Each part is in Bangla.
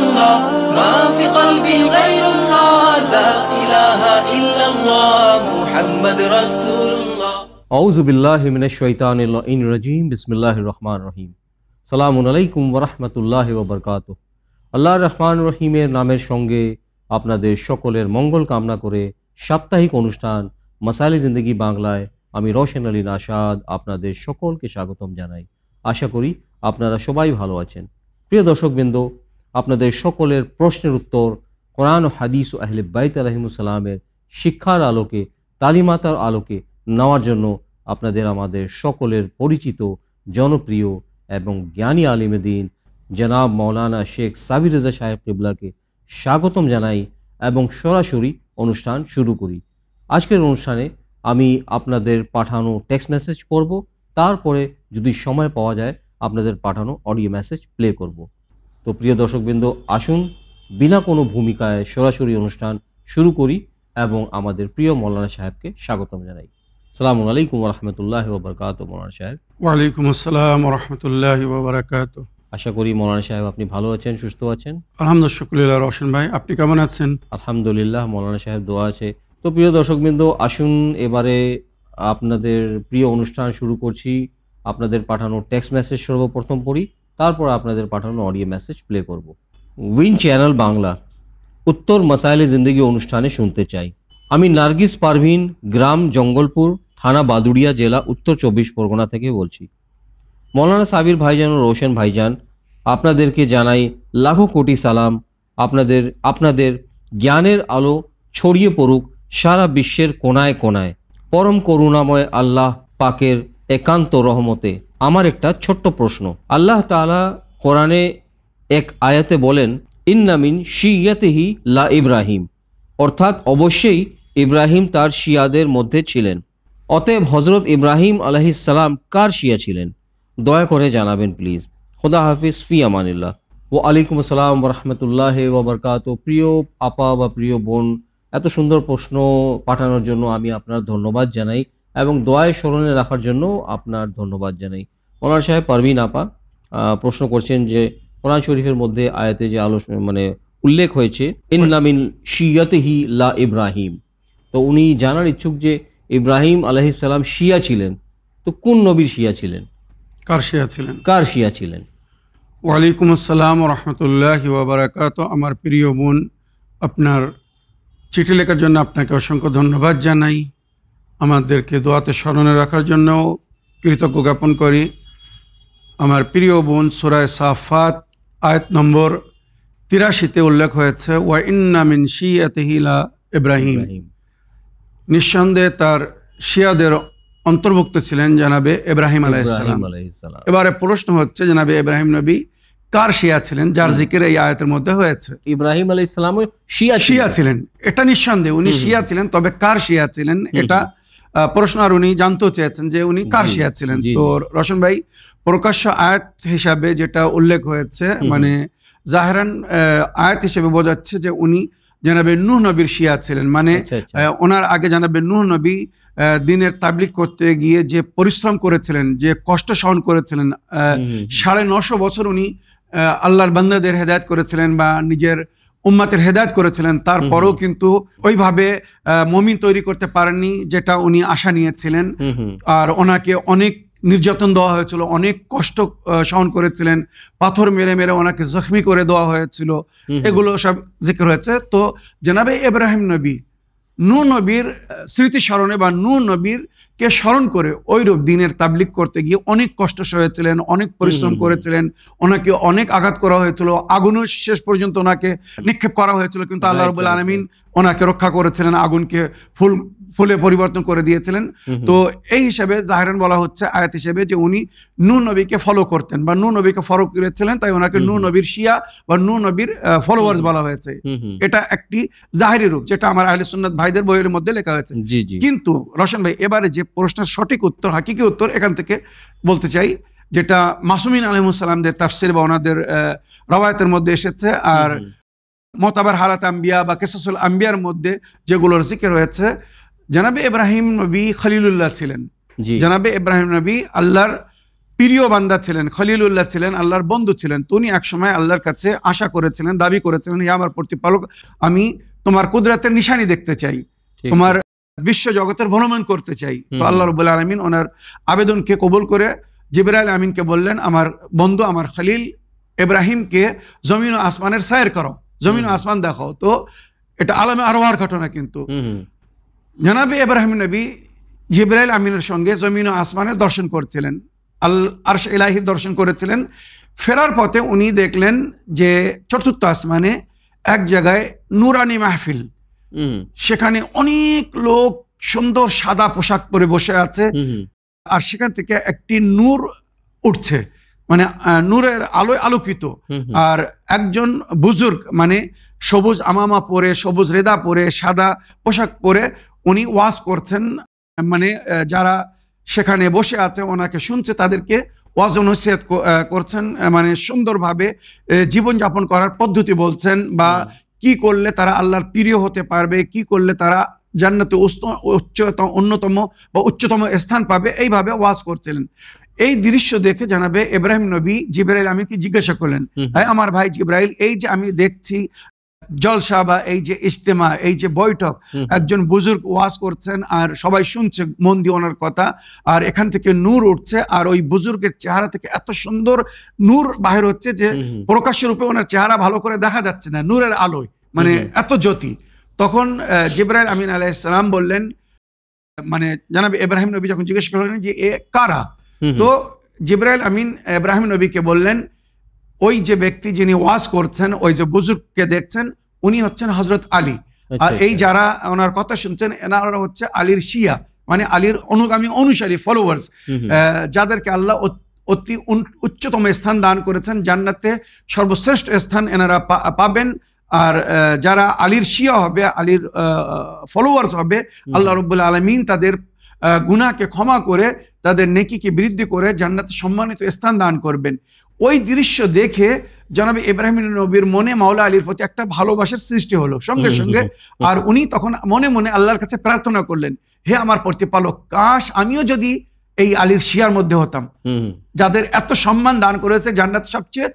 الله ما في قلبي غير الله لا إله إلا الله محمد رسول الله আউযু বিল্লাহি মিনাশ শাইতানির রাজিম বিসমিল্লাহির রহমানির রহিম সালামুন আলাইকুম ওয়া রাহমাতুল্লাহি ওয়া বারাকাতুহু। আল্লাহর রহমানির রহিমের নামের সঙ্গে আপনাদের সকলের মঙ্গল কামনা করে সাপ্তাহিক অনুষ্ঠান মাসাইলে জিন্দেগি বাংলায় আমি রওশন আলী নাশাদ আপনাদের সকলকে স্বাগতম জানাই। আশা করি আপনারা সবাই ভালো আছেন। প্রিয় দর্শকবৃন্দ, আপনাদের সকলের প্রশ্নের উত্তর কোরআন ও হাদিস ও আহলে বাইত আলাইহিমুস সালামের শিক্ষার আলোকে, তালিমাতার আলোকে নেওয়ার জন্য আপনাদের আমাদের সকলের পরিচিত, জনপ্রিয় এবং জ্ঞানী আলিমে দ্বীন জনাব মাওলানা শেখ সাবির রেজা সাহেব কিবলাকে স্বাগতম জানাই এবং সরাসরি অনুষ্ঠান শুরু করি। আজকের অনুষ্ঠানে আমি আপনাদের পাঠানো টেক্সট মেসেজ পড়ব, তারপরে যদি সময় পাওয়া যায় আপনাদের পাঠানো অডিও মেসেজ প্লে করব। তো প্রিয় দর্শকবৃন্দ, আসুন বিনা কোনো ভূমিকায় সরাসরি অনুষ্ঠান শুরু করি এবং আমাদের প্রিয় মৌলানা সাহেবকে স্বাগতম জানাই। আসসালামু আলাইকুম ওয়া রাহমাতুল্লাহি ওয়া বারাকাতুহু। মৌলানা সাহেব। ওয়ালাইকুম আসসালাম ওয়া রাহমাতুল্লাহি ওয়া বারাকাতুহু। আশা করি মৌলানা সাহেব আপনি ভালো আছেন, সুস্থ আছেন। আলহামদুলিল্লাহ। রওশন ভাই, আপনি কেমন আছেন? আলহামদুলিল্লাহ, মৌলানা সাহেব দোয়া আছে। তো প্রিয় দর্শকবৃন্দ, আসুন এবারে আপনাদের প্রিয় অনুষ্ঠান শুরু করছি। আপনাদের পাঠানো টেক্সট মেসেজ সর্বপ্রথম পড়ি, তারপর আপনাদের পাঠানো অডিও মেসেজ প্লে করব। উইন চ্যানেল বাংলা, উত্তর মাসাইলে জিন্দেগি অনুষ্ঠানে শুনতে চাই। আমি নার্গিস পারভিন, গ্রাম জঙ্গলপুর, থানা বাদুড়িয়া, জেলা উত্তর 24 পরগনা থেকে বলছি। মৌলানা সাবির ভাইজান ও রোশন ভাইজান, আপনাদেরকে জানাই লাখো কোটি সালাম। আপনাদের জ্ঞানের আলো ছড়িয়ে পড়ুক সারা বিশ্বের কোনায় কোনায়। পরম করুণাময় আল্লাহ পাকের একান্ত রহমতে আমার একটা ছোট্ট প্রশ্ন। আল্লাহ তাআলা কোরআনে এক আয়াতে বলেন, ইন্না মিন শিয়াতিহি লা ইব্রাহিম, অর্থাৎ অবশ্যই ইব্রাহিম তার শিয়াদের মধ্যে ছিলেন। অতএব হজরত ইব্রাহিম আলাইহিস সালাম কার শিয়া ছিলেন? দয়া করে জানাবেন প্লিজ। খোদা হাফিজ, ফি আমানিল্লাহ। ওয়া আলাইকুম আসসালাম ওয়া রাহমাতুল্লাহি ওয়া বারাকাতুহু। প্রিয় আপা বা প্রিয় বোন, এত সুন্দর প্রশ্ন পাঠানোর জন্য আমি আপনার ধন্যবাদ জানাই এবং দোয়ায় স্মরণে রাখার জন্য আপনার ধন্যবাদ জানাই। মৌলানা সাহেব পারভিন আপা প্রশ্ন করছেন যে কোরআন শরীফের মধ্যে আয়াতে যে উল্লেখ হয়েছে ইন্না মিন শিয়াতিহি লা ইব্রাহিম, তো উনি জানার ইচ্ছুক যে ইব্রাহিম আলাইহিস সালাম শিয়া ছিলেন, তো কোন নবীর শিয়া ছিলেন? কার শিয়া ছিলেন? ওয়ালাইকুম আসসালাম ওয়া রাহমাতুল্লাহি ওয়া বারাকাতুহু। আমার প্রিয় বোন, আপনার চিঠি লেখার জন্য আপনাকে অসংখ্য ধন্যবাদ জানাই। আমাদেরকে দোয়াতে স্মরণে রাখার জন্য কৃতজ্ঞ জ্ঞাপন করি। আমার প্রিয় বোন, সূরা সাফাত আয়াত নম্বর 83-তে উল্লেখ হয়েছে ওয়া ইন্না মিন শিয়াতিহি লা ইব্রাহিম, নিঃসন্দেহে তার শিয়াদের অন্তর্ভুক্ত ছিলেন জনাবে ইব্রাহিম আলাইহিস সালাম। এবারে প্রশ্ন হচ্ছে, জনাবে ইব্রাহিম নবী কার শিয়া ছিলেন, যার জিকির এই আয়াতের মধ্যে হয়েছে? ইব্রাহিম আলাইহিস সালাম শিয়া ছিলেন, এটা নিঃসন্দেহে উনি শিয়া ছিলেন, তবে কার শিয়া ছিলেন এটা প্রশ্ন, আর উনি জানতেও চেয়েছেন যে উনি কার শিয়া ছিলেন। তো রওশন ভাই, প্রকাশ্য আয়াত হিসাবে যেটা উল্লেখ হয়েছে, মানে জাহেরান আয়াত হিসেবে বোঝাচ্ছে যে উনি জনাবে নূহ নবীর শিয়া ছিলেন। মানে ওনার আগে জনাবে নূহ নবী দিনের তাবলীগ করতে গিয়ে যে পরিশ্রম করেছিলেন, যে কষ্ট সহন করেছিলেন, 950 বছর উনি আল্লাহর বান্দাদের হেদায়েত করেছিলেন বা নিজের উম্মাতের হেদায়েত করেছিলেন, তারপরেও কিন্তু ওইভাবে মুমিন তৈরি করতে পারেননি যেটা উনি আশা নিয়েছিলেন। আর ওনাকে অনেক নির্যাতন দেওয়া হয়েছিল, অনেক কষ্ট সহন করেছিলেন, পাথর মেরে মেরে ওনাকে জখমি করে দেওয়া হয়েছিল, এগুলো সব জিকির হয়েছে। তো জনাবে ইব্রাহিম নবী নূহ নবীর স্মৃতি স্মরণে বা নূহ নবীর কে স্মরণ করে ওইরূপ দিনের তাবলীগ করতে গিয়ে অনেক কষ্ট সয়েছিলেন, অনেক পরিশ্রম করেছিলেন, ওনাকে অনেক আঘাত করা হয়েছিল, আগুনও শেষ পর্যন্ত ওনাকে নিক্ষেপ করা হয়েছিল, কিন্তু আল্লাহ রাব্বুল আলামিন ওনাকে রক্ষা করেছিলেন, আগুনকে ফুলে পরিবর্তন করে দিয়েছিলেন। তো এই হিসাবে জাহেরান বলা হচ্ছে আয়াত হিসেবে যে উনি নূহ নবীকে ফলো করতেন বা নূহ নবীকে ফলো করেছিলেন, তাই ওনাকে নূহ নবীর শিয়া বা নূহ নবীর ফলোয়ার্স বলা হয়েছে। এটা একটি জাহেরি রূপ, যেটা আমার আহলে সুন্নাত ভাইদের বইয়ের মধ্যে লেখা হয়েছে। কিন্তু রওশন ভাই, এবারে যে প্রশ্নের সঠিক উত্তর, হাকিকি উত্তর এখান থেকে বলতে চাই, যেটা মাসুমিন আলাইহিস সালামদের তাফসীর বা ওনাদের রওয়ায়াতের মধ্যে এসেছে, আর মুতাবার হালাত আম্বিয়া বা কিসাসুল আম্বিয়ার মধ্যে যেগুলোর জিকির হয়েছে, জনাবে ইব্রাহিম নবী খলিলুল্লাহ ছিলেন। জনাবে ইব্রাহিম নবী আল্লাহর প্রিয় বান্দা ছিলেন, খলিলুল্লাহ ছিলেন, আল্লাহর বন্ধু ছিলেন। তো উনি একসময় আল্লাহর কাছে আশা করেছিলেন, দাবি করেছিলেন, হে আমার প্রতিপালক, আমি তোমার কুদরতের নিশানি দেখতে চাই, তোমার বিশ্ব জগতের ভ্রমণ করতে চাই। তো আল্লাহ রাব্বুল আলামিন ওনার আবেদনকে কবুল করে জিবরাইল আমিনকে বললেন, আমার বন্ধু, আমার খলিল ইব্রাহিমকে জমিন ও আসমানের সায়ের করো, জমিন ও আসমান দেখাও। তো এটা আলামে আরওয়ার ঘটনা। কিন্তু জনাবে ইব্রাহিম নবী জিবরাইল আমিনের সঙ্গে জমিন ও আসমানের দর্শন করছিলেন, আরশ ইলাহির দর্শন করেছিলেন। ফেরার পথে উনি দেখলেন যে চতুর্থ আসমানে এক জায়গায় নুরানি মাহফিল, সেখানে অনেক লোক সুন্দর সাদা পোশাক পরে বসে আছে, আর সেখান থেকে একটি নূর উঠছে, মানে নূরের আলোয় আলোকিত। আর একজন বুজুর্গ, মানে সবুজ আমামা পরে, সবুজ রেদা পরে, সাদা পোশাক পরে উনি ওয়াজ করছেন। মানে যারা সেখানে বসে আছে ওনাকে শুনছে, তাদেরকে ওয়াজ ও নসিহত করছেন, মানে সুন্দরভাবে জীবনযাপন করার পদ্ধতি বলছেন, বা কি করলে তারা আল্লাহর প্রিয় হতে পারবে, কি করলে তারা জান্নাতে অন্যতম বা উচ্চতম স্থান পাবে, এইভাবে ওয়াজ করছিলেন। এই দৃশ্য দেখে জানাবে ইব্রাহিম নবী জিবরাইল আমিনকে জিজ্ঞাসা করলেন, আমার ভাই জিবরাইল, এই যে আমি দেখছি জলসা বা এই যে ইজতেমা, এই যে বৈঠক, একজন বুজুর্গ ওয়াজ করছেন আর সবাই শুনছে মন দিয়ে ওনার কথা, আর এখান থেকে নূর উঠছে, আর ওই বুজুর্গের চেহারা থেকে এত সুন্দর নূর বাহির হচ্ছে যে প্রকাশ্য রূপে ওনার চেহারা ভালো করে দেখা যাচ্ছে না, নূরের আলোয়, মানে এত জ্যোতি। তখন জিবরাইল আমিন আলাইহিস সালাম বললেন, মানে জানাবে ইব্রাহিম নবী যখন জিজ্ঞেস করলেন যে এ কারা, তো জিবরাইল আমিন ইব্রাহিম নবীকে বললেন, ওই যে ব্যক্তি যিনি ওয়াজ করছেন, ওই যে বুজুর্গকে দেখছেন, উনি হচ্ছেন হযরত আলী। আর এই যারা ওনার কথা শুনছেন, এনারা হচ্ছে আলীর শিয়া, মানে আলীর অনুগামী, অনুসারী, ফলোয়ার্স, যাদেরকে আল্লাহ অতি উচ্চতম স্থান দান করেছেন, জান্নাতে সর্বশ্রেষ্ঠ স্থান এনারা পাবেন। আর যারা আলীর শিয়া হবে, আলীর ফলোয়ার্স হবে, আল্লাহ রাব্বুল আলামিন তাদের গুনাহকে ক্ষমা করে তাদের নেকিকে বৃদ্ধি করে জান্নাতে সম্মানিত স্থান দান করবেন। ওই দৃশ্য দেখে জনাবে ইব্রাহিম নবীর মনে মাওলা আলীর প্রতি একটা ভালোবাসার সৃষ্টি হলো সঙ্গে সঙ্গে। আর উনি তখন মনে মনে আল্লাহর কাছে প্রার্থনা করলেন, হে আমার প্রতিপালক, কাশ আমিও যদি এই আলীর শিয়ার মধ্যে হতাম, যাদের এত সম্মান দান করেছে, জান্নাত সবচেয়ে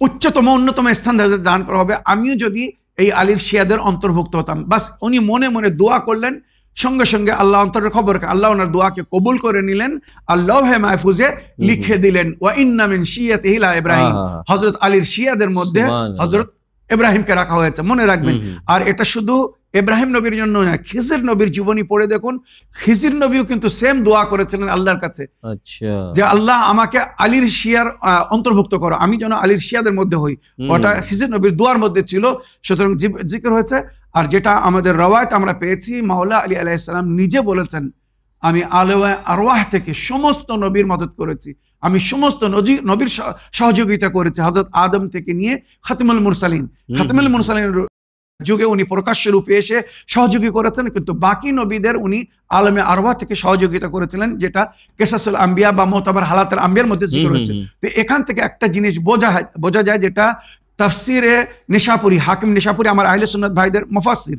উচ্চতম অন্যতম স্থান দান করা হবে, আমিও যদি এই আলীর শিয়াদের অন্তর্ভুক্ত হতাম। বাস উনি মনে মনে দোয়া করলেন, সঙ্গে সঙ্গে আল্লাহ অন্তরের খবর, আল্লাহ ওনার দোয়াকে কবুল করে নিলেন, আল্লাহ মাহফুজে লিখে দিলেন, ওয়া ইন্না মিন শিয়াতিহি লা ইব্রাহিম, হযরত আলীর শিয়াদের মধ্যে হযরত ইব্রাহিমকে রাখা হয়েছে, মনে রাখবেন। আর এটা শুধু ইব্রাহিম নবীর জন্য না, খিজির নবীর জীবনী পড়ে দেখুন, খিজির নবীও কিন্তু সেম দোয়া করেছিলেন আল্লাহর কাছে, যে আল্লাহ আমাকে আলীর শিয়ার অন্তর্ভুক্ত করো, আমি যেন আলীর শিয়াদের মধ্যে হই। ওটা খিজির নবীর দোয়ার মধ্যে ছিল, সুতরাং জিকির হয়েছে। আর যেটা আমাদের রওয়ায়াত আমরা পেয়েছি, মাওলা আলী আলাইহিস সালাম নিজে বলেছেন, আমি আলেওয়া আরওয়াহ থেকে সমস্ত নবীর মদদ করেছি, আমি সমস্ত নবীর সহযোগিতা করেছি, হযরত আদম থেকে নিয়ে খাতিমুল মুরসালিন, খাতিমুল মুরসালিন যুগে উনি প্রকাশ্য রূপে এসে সহযোগী করেছেন, কিন্তু বাকি নবীদের উনি আলমে আরওয়াহ থেকে সহযোগিতা করেছিলেন, যেটা কেসাসুল আম্বিয়া বা মোতাবার হালাতুল আম্বিয়ার মধ্যে জিকির হয়েছে। তো এখান থেকে একটা জিনিস বোঝা যায়, যেটা তাফসিরে নিশাপুরি, হাকিম নিশাপুরি, আমার আহলে সুন্নাত ভাইদের মুফাসসির,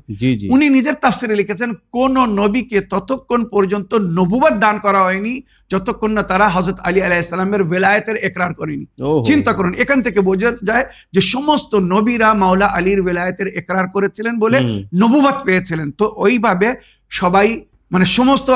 উনি নিজের তাফসিরে লিখেছেন, কোন নবীকে ততক্ষণ পর্যন্ত নবুয়ত দান করা হয়নি যতক্ষণ না তারা হযরত আলী আলাইহিস সালামের ওয়ালায়াতের ইকরার করেনি। চিন্তা করুন, এখান থেকে বোঝা যায় যে সমস্ত নবীরা মাওলা আলীর ওয়ালায়াতের ইকরার করেছিলেন বলে নবুয়ত পেয়েছিলেন। তো ওইভাবে সবাই, মানে সমস্ত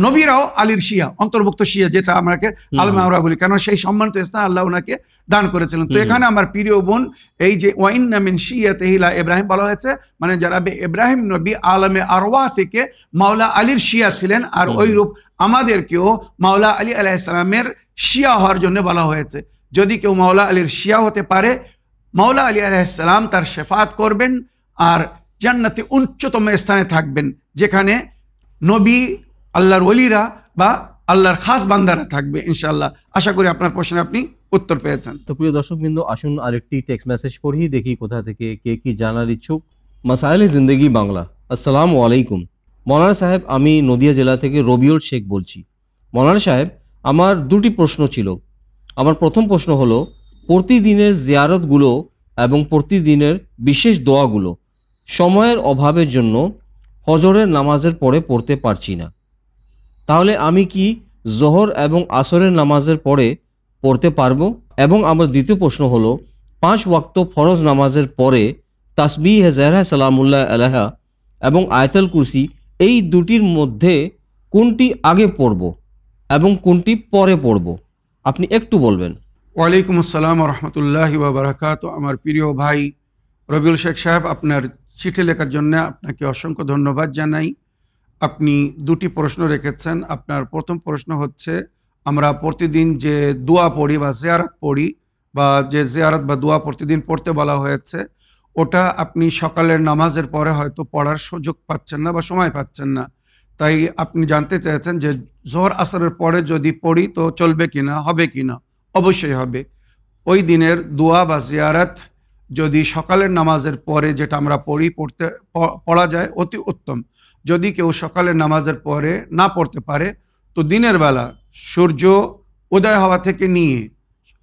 নবীরাও আলীর শিয়া, অন্তর্ভুক্ত শিয়া, যেটা আমাকে আলমে আমরা বলি, কারণ সেই সম্মানিত স্থান আল্লাহ ওনাকে দান করেছিলেন। তো এখানে আমার প্রিয় বোন, এই যে ওয়া ইন্না মিন শিয়াতিহি লা ইব্রাহিম বলা হয়েছে, মানে যারা ইব্রাহিম নবী আলমে আরওয়াহ থেকে মাওলা আলীর শিয়া ছিলেন, আর ওইরূপ আমাদেরকেও মাওলা আলী আলাইহিস সালামের শিয়া হওয়ার জন্য বলা হয়েছে। যদি কেউ মাওলা আলীর শিয়া হতে পারে, মাওলা আলী আলাইহিস সালাম তার শেফাত করবেন, আর জান্নাতে উচ্চতম স্থানে থাকবেন, যেখানে নবী, আল্লাহর ওলিরা বা আল্লাহর খাস বান্দারা থাকবে ইনশাআল্লাহ। আশা করি আপনার প্রশ্নে আপনি উত্তর পেয়েছেন। তো প্রিয় দর্শকবৃন্দ, আসুন আরেকটি টেক্সট মেসেজ পড়ি, দেখি কোথা থেকে কে কি জানার ইচ্ছুক। মাসাইলে জিন্দেগি বাংলা। আসসালামু আলাইকুম মৌলানা সাহেব, আমি নদিয়া জেলা থেকে রবিউল শেখ বলছি। মৌলানা সাহেব, আমার দুটি প্রশ্ন ছিল। আমার প্রথম প্রশ্ন হলো, প্রতিদিনের জিয়ারতগুলো এবং প্রতিদিনের বিশেষ দোয়াগুলো সময়ের অভাবের জন্য ফজরের নামাজের পরে পড়তে পারছি না, তাহলে আমি কি জোহর এবং আসরের নামাজের পরে পড়তে পারবো? এবং আমার দ্বিতীয় প্রশ্ন হলো 5 ওয়াক্ত ফরজ নামাজের পরে তাসবিহ জাহরা সালামুল্লাহ আলাইহা এবং আয়াতুল কুরসি এই দুটির মধ্যে কোনটি আগে পড়ব এবং কোনটি পরে পড়ব, আপনি একটু বলবেন। ওয়ালাইকুম আসসালাম রহমতুল্লাহি ওয়া বারাকাতু। আমার প্রিয় ভাই রবিউল শেখ সাহেব, আপনার চিঠি লেখার জন্য আপনাকে অসংখ্য ধন্যবাদ জানাই। আপনি দুটি প্রশ্ন রেখেছেন। আপনার প্রথম প্রশ্ন হচ্ছে, আমরা প্রতিদিন যে দোয়া পড়ি বা জিয়ারত পড়ি, বা যে জিয়ারত বা দোয়া প্রতিদিন পড়তে বলা হয়েছে, ওটা আপনি সকালের নামাজের পরে হয়তো পড়ার সুযোগ পাচ্ছেন না বা সময় পাচ্ছেন না। তাই আপনি জানতে চেয়েছেন যে জোহর আসরের পরে যদি পড়ি তো চলবে কিনা, হবে কিনা। অবশ্যই হবে। ওই দিনের দোয়া বা জিয়ারত যদি সকালের নামাজের পরে, যেটা আমরা পড়া যায়, অতি উত্তম। যদি কেউ সকালের নামাজের পরে না পড়তে পারে তো দিনের বেলা সূর্য উদয় হওয়া থেকে নিয়ে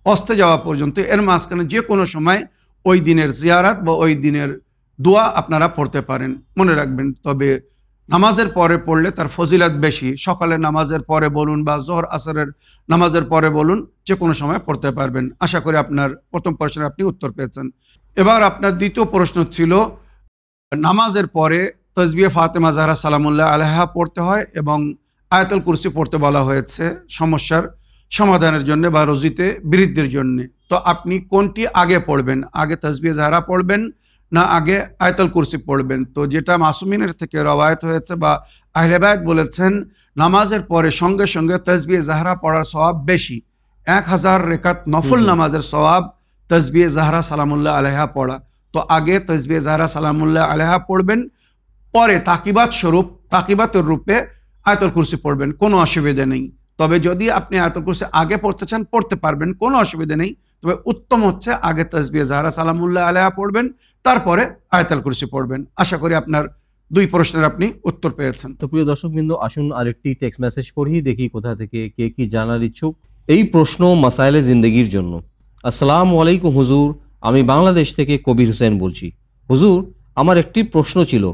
অস্তে যাওয়া পর্যন্ত এর মাঝখানে যে কোনো সময় ওই দিনের জিয়ারত বা ওই দিনের দোয়া আপনারা পড়তে পারেন। মনে রাখবেন, তবে নামাজের পরে পড়লে তার ফজিলত বেশি। সকালের নামাজের পরে বলুন বা জোহর আসরের নামাজের পরে বলুন, যে কোনো সময় পড়তে পারবেন। আশা করি আপনার প্রথম প্রশ্নের আপনি উত্তর পেয়েছেন। এবার আপনার দ্বিতীয় প্রশ্ন ছিল, নামাজের পরে তাসবিহ ফাতেমা জাহরা সালামুল্লাহ আলাইহা পড়তে হয় এবং আয়াতুল কুরসি পড়তে বলা হয়েছে সমস্যার সমাধানের জন্য বা রুজিতে বৃদ্ধির জন্য। তো আপনি কোনটি আগে পড়বেন? আগে তাসবিহ জাহরা পড়বেন না আগে আয়াতুল কুরসি পড়বেন? তো যেটা মাসুমিনের থেকে রওয়ায়াত হয়েছে বা আহলে বায়াত বলেছেন, নামাজের পরে সঙ্গে সঙ্গে তাসবিহ জাহরা পড়ার সওয়াব বেশি। 1000 রেকাত নফল নামাজের সওয়াব তাসবিহ জাহরা সালামুল্লাহ আলাইহা পড়া। তো আগে তাসবিহ জাহরা সালামুল্লাহ আলাইহা পড়বেন, পরে তাকিবাতের রূপে আয়াতুল কুরসি পড়বেন, কোনো অসুবিধা নেই। তবে যদি আপনি আয়াতুল কুরসি আগে পড়তে চান পড়তে পারবেন, কোনো অসুবিধা নেই। তবে উত্তম হচ্ছে আগে তাসবিহ জাহরা সালামুল্লাহ আলাইহা পড়বেন, তারপরে আয়াতুল কুরসি পড়বেন। আশা করি আপনার দুই প্রশ্নের আপনি উত্তর পেয়েছেন। তো প্রিয় দর্শকবৃন্দ, আসুন আরেকটি টেক্সট মেসেজ পড়ি, দেখি কোথা থেকে কে কি জানার ইচ্ছুক। এই প্রশ্ন মাসাইলে জিন্দেগির জন্য। আসসালামু আলাইকুম হুজুর, আমি বাংলাদেশ থেকে কবির হোসেন বলছি। হুজুর, আমার একটি প্রশ্ন ছিল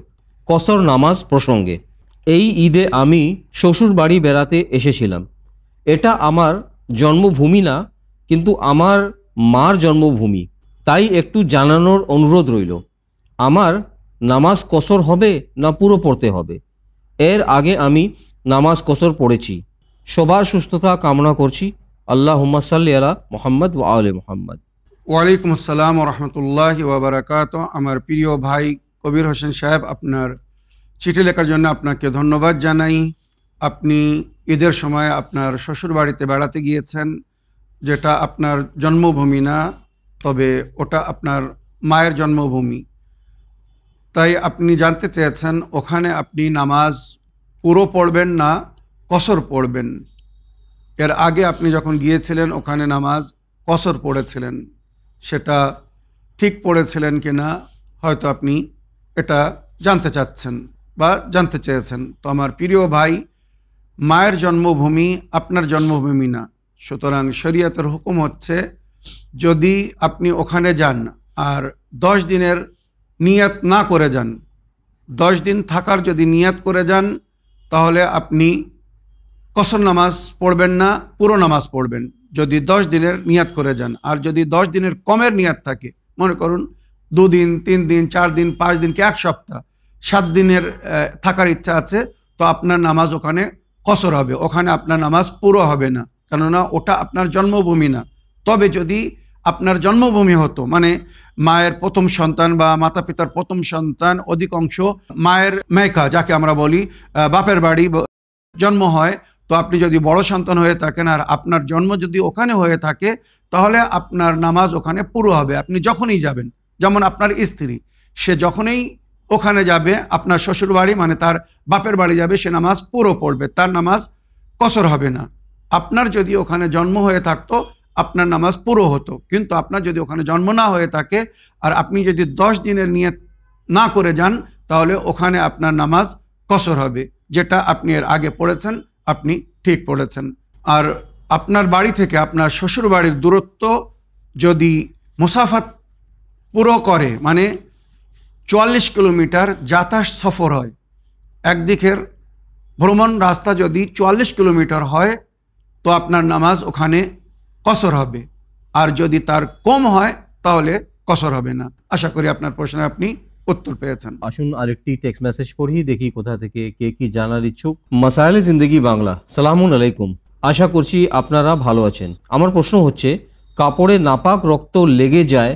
কসর নামাজ প্রসঙ্গে। এই ঈদে আমি শ্বশুর বাড়ি বেড়াতে এসেছিলাম। এটা আমার জন্মভূমি না, কিন্তু আমার মার জন্মভূমি, তাই একটু জানানোর অনুরোধ রইল। আমার নামাজ কসর হবে না পুরো পড়তে হবে? এর আগে আমি নামাজ কসর পড়েছি। সবার সুস্থতা কামনা করছি। আল্লাহুম্মা সাল্লি আলা মুহাম্মদ ওয়া আলি মুহাম্মদ। ওয়ালাইকুম আসসালাম রহমতুল্লাহি ওয়া বারাকাতু। আমার প্রিয় ভাই কবির হোসেন সাহেব, আপনার চিঠি লেখার জন্য আপনাকে ধন্যবাদ জানাই। আপনি ঈদের সময় আপনার শ্বশুর বাড়িতে বেড়াতে গিয়েছেন, যেটা আপনার জন্মভূমি না, তবে ওটা আপনার মায়ের জন্মভূমি। তাই আপনি জানতে চেয়েছেন ওখানে আপনি নামাজ পুরো পড়বেন না কসর পড়বেন। এর আগে আপনি যখন গিয়েছিলেন ওখানে নামাজ কসর পড়েছিলেন, সেটা ঠিক পড়েছিলেন কিনা হয়তো আপনি এটা জানতে চাচ্ছেন বা জানতে চেয়েছেন। তো আমার প্রিয় ভাই, মায়ের জন্মভূমি আপনার জন্মভূমি না, সুতরাং শরীয়তের হুকুম হচ্ছে যদি আপনি ওখানে যান আর 10 দিনের নিয়াত না করে যান, 10 দিন থাকার যদি নিয়াত করে যান, তাহলে আপনি কসর নামাজ পড়বেন না, পুরো নামাজ পড়বেন যদি 10 দিনের নিয়াত করে যান। আর যদি 10 দিনের কমের নিয়াত থাকে, মনে করুন 2 দিন 3 দিন 4 দিন 5 দিন কি 1 সপ্তাহ 7 দিনের থাকার ইচ্ছা আছে, তো আপনার নামাজ ওখানে কসর হবে, ওখানে আপনার নামাজ পুরো হবে না, কেননা ওটা আপনার জন্মভূমি না। তবে যদি আপনার জন্মভূমি হতো, মানে মায়ের প্রথম সন্তান বা মাতা পিতার প্রথম সন্তান, অধিকাংশ মায়ের মেকা যাকে আমরা বলি, বাপের বাড়ি জন্ম হয়, তো আপনি যদি বড় সন্তান হয়ে থাকেন আর আপনার জন্ম যদি ওখানে হয়ে থাকে, তাহলে আপনার নামাজ ওখানে পুরো হবে। আপনি যখনই যাবেন, যেমন আপনার স্ত্রী, সে যখনই ওখানে যাবে আপনার শ্বশুর বাড়ি, মানে তার বাপের বাড়ি যাবে, সে নামাজ পুরো পড়বে, তার নামাজ কসর হবে না। আপনার যদি ওখানে জন্ম হয়ে থাকতো আপনার নামাজ পুরো হতো, কিন্তু আপনার যদি ওখানে জন্ম না হয়ে থাকে আর আপনি যদি 10 দিনের নিয়ত না করে যান, তাহলে ওখানে আপনার নামাজ কসর হবে। যেটা আপনি এর আগে পড়েছেন আপনি ঠিক পড়েছেন। আর আপনার বাড়ি থেকে আপনার শ্বশুর বাড়ির দূরত্ব যদি মুসাফাত পুরো করে, মানে 44 কিলোমিটার যাতায়াত সফর হয়, একদিকের ভ্রমণ রাস্তা যদি 44 কিলোমিটার হয়, তো আপনার নামাজ ওখানে কসর হবে, আর যদি তার কম হয় তাহলে কসর হবে না। আশা করি আপনার প্রশ্নের আপনি উত্তর পেয়েছেন। আসুন আরেকটি টেক্সট মেসেজ পড়ি, দেখি কোথা থেকে কে কি জানার ইচ্ছুক। মাসাইলে জিন্দেগি বাংলা, সালামুন আলাইকুম, আশা করছি আপনারা ভালো আছেন। আমার প্রশ্ন হচ্ছে, কাপড়ে নাপাক রক্ত লেগে যায়,